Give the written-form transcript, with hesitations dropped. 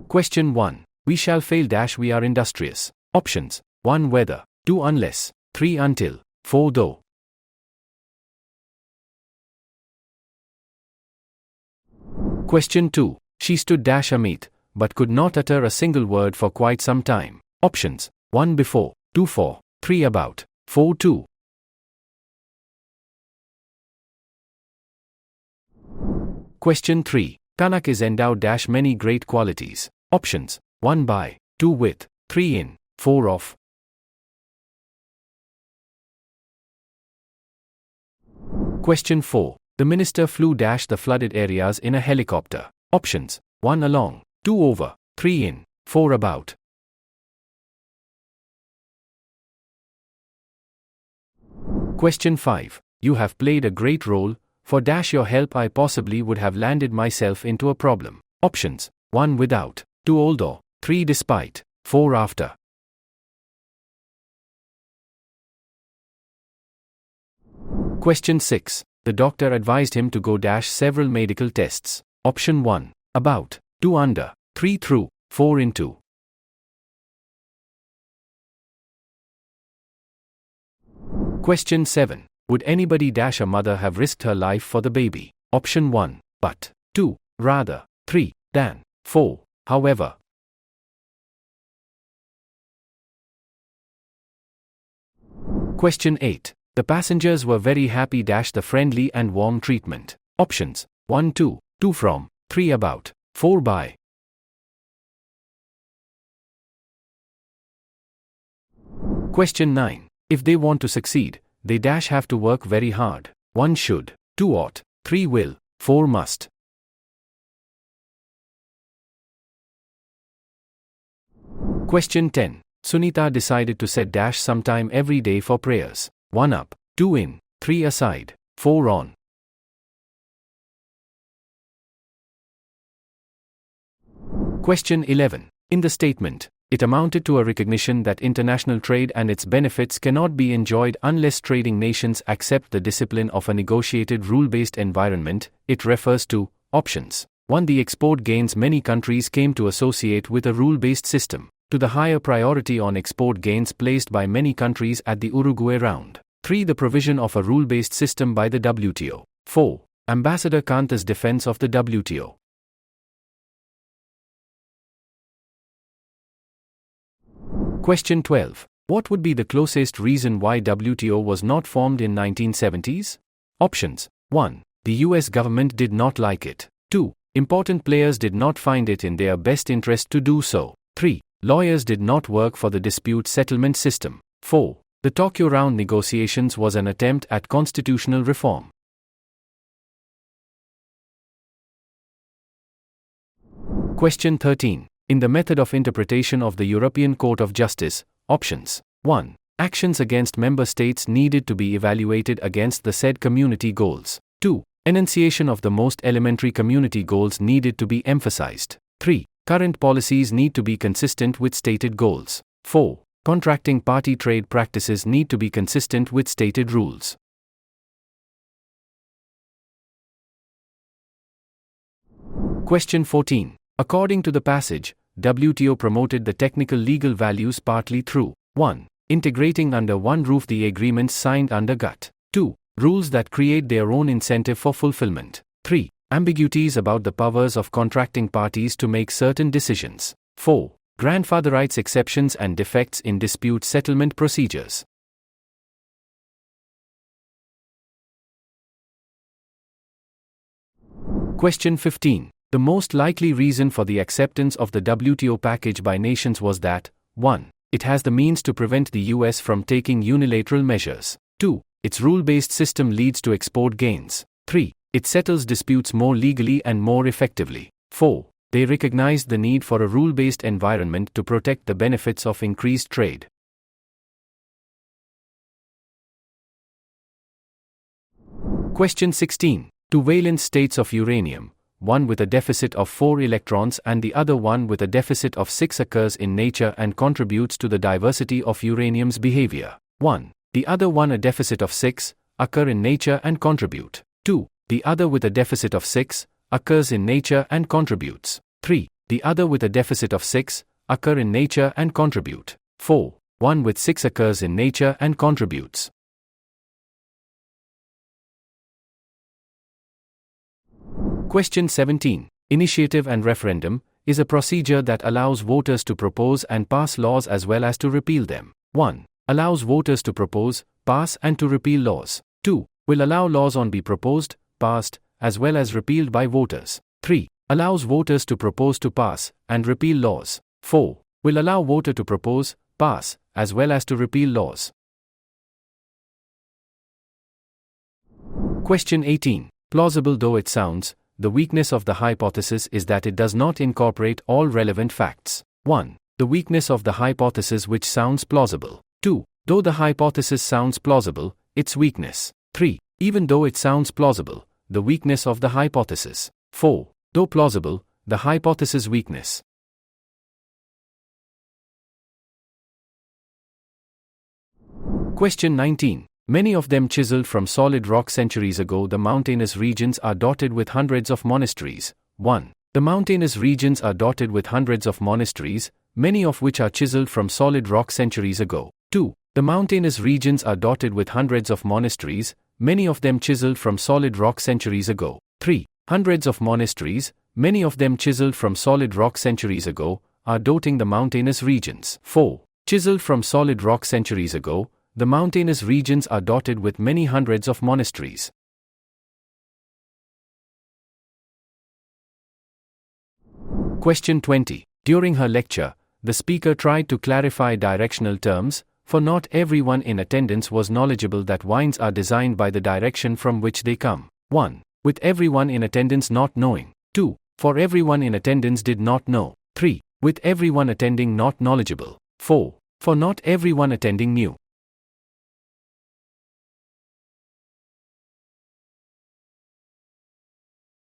Question 1. We shall fail dash we are industrious. Options: 1 whether, 2 unless, 3 until, 4 though. Question 2. She stood dash amid, but could not utter a single word for quite some time. Options: 1 before, 2 for, 3 about, 4 to. Question 3. Kanak is endowed dash many great qualities. Options: 1 by, 2 with, 3 in, 4 of. Question 4. The minister flew dash the flooded areas in a helicopter. Options: 1 along, 2 over, 3 in, 4 about. Question 5. You have played a great role. For dash your help I possibly would have landed myself into a problem. Options: 1 without, 2 although, 3 despite, 4 after. Question 6. The doctor advised him to go dash several medical tests. Option 1. About, 2 under, 3 through, 4 into. Question 7. Would anybody dash a mother have risked her life for the baby? Option 1. But, 2. Rather, 3. Than, 4. However. Question 8. The passengers were very happy dash the friendly and warm treatment. Options: 1 to, 2 from, 3 about, 4 by. Question 9. If they want to succeed, they dash have to work very hard. 1 should, 2 ought, 3 will, 4 must. Question 10. Sunita decided to set dash sometime every day for prayers. 1 up, 2 in, 3 aside, 4 on. Question 11. In the statement, it amounted to a recognition that international trade and its benefits cannot be enjoyed unless trading nations accept the discipline of a negotiated rule-based environment. It refers to options: 1. The export gains many countries came to associate with a rule-based system, to the higher priority on export gains placed by many countries at the Uruguay round. 3. The provision of a rule-based system by the WTO. 4. Ambassador Kanta's defense of the WTO. Question 12. What would be the closest reason why WTO was not formed in 1970s? Options: 1. The US government did not like it. 2. Important players did not find it in their best interest to do so. 3. Lawyers did not work for the dispute settlement system. 4. The Tokyo Round negotiations was an attempt at constitutional reform. Question 13. In the method of interpretation of the European Court of Justice, options: 1. Actions against member states needed to be evaluated against the said community goals. 2. Enunciation of the most elementary community goals needed to be emphasized. 3. Current policies need to be consistent with stated goals. 4. Contracting party trade practices need to be consistent with stated rules. Question 14. According to the passage, WTO promoted the technical legal values partly through 1. Integrating under one roof the agreements signed under GATT. 2. Rules that create their own incentive for fulfillment. 3. Ambiguities about the powers of contracting parties to make certain decisions. 4. Grandfather rights exceptions and defects in dispute settlement procedures. Question 15. The most likely reason for the acceptance of the WTO package by nations was that 1. It has the means to prevent the US from taking unilateral measures. 2. Its rule-based system leads to export gains. 3. It settles disputes more legally and more effectively. 4. They recognized the need for a rule-based environment to protect the benefits of increased trade. Question 16. Two valence states of uranium, one with a deficit of 4 electrons and the other one with a deficit of 6 occurs in nature and contributes to the diversity of uranium's behavior. 1. The other one a deficit of 6, occur in nature and contribute. 2. The other with a deficit of 6, occurs in nature and contributes. 3. The other with a deficit of 6, occur in nature and contribute. 4. One with 6 occurs in nature and contributes. Question 17. Initiative and referendum is a procedure that allows voters to propose and pass laws as well as to repeal them. 1. Allows voters to propose, pass and to repeal laws. 2. Will allow laws on be proposed, passed, as well as repealed by voters. 3. Allows voters to propose to pass and repeal laws. 4. Will allow voter to propose, pass, as well as to repeal laws. Question 18. Plausible though it sounds, the weakness of the hypothesis is that it does not incorporate all relevant facts. 1. The weakness of the hypothesis which sounds plausible. 2. Though the hypothesis sounds plausible, its weakness. 3. Even though it sounds plausible, the weakness of the hypothesis. 4. Though plausible, the hypothesis weakness. Question 19. Many of them chiseled from solid rock centuries ago. The mountainous regions are dotted with hundreds of monasteries. 1. The mountainous regions are dotted with hundreds of monasteries, many of which are chiseled from solid rock centuries ago. 2. The mountainous regions are dotted with hundreds of monasteries, many of them chiseled from solid rock centuries ago. 3. Hundreds of monasteries, many of them chiseled from solid rock centuries ago, are dotting the mountainous regions. 4. Chiseled from solid rock centuries ago, the mountainous regions are dotted with many hundreds of monasteries. Question 20. During her lecture, the speaker tried to clarify directional terms, for not everyone in attendance was knowledgeable that winds are designed by the direction from which they come. 1. With everyone in attendance not knowing. 2. For everyone in attendance did not know. 3. With everyone attending not knowledgeable. 4. For not everyone attending knew.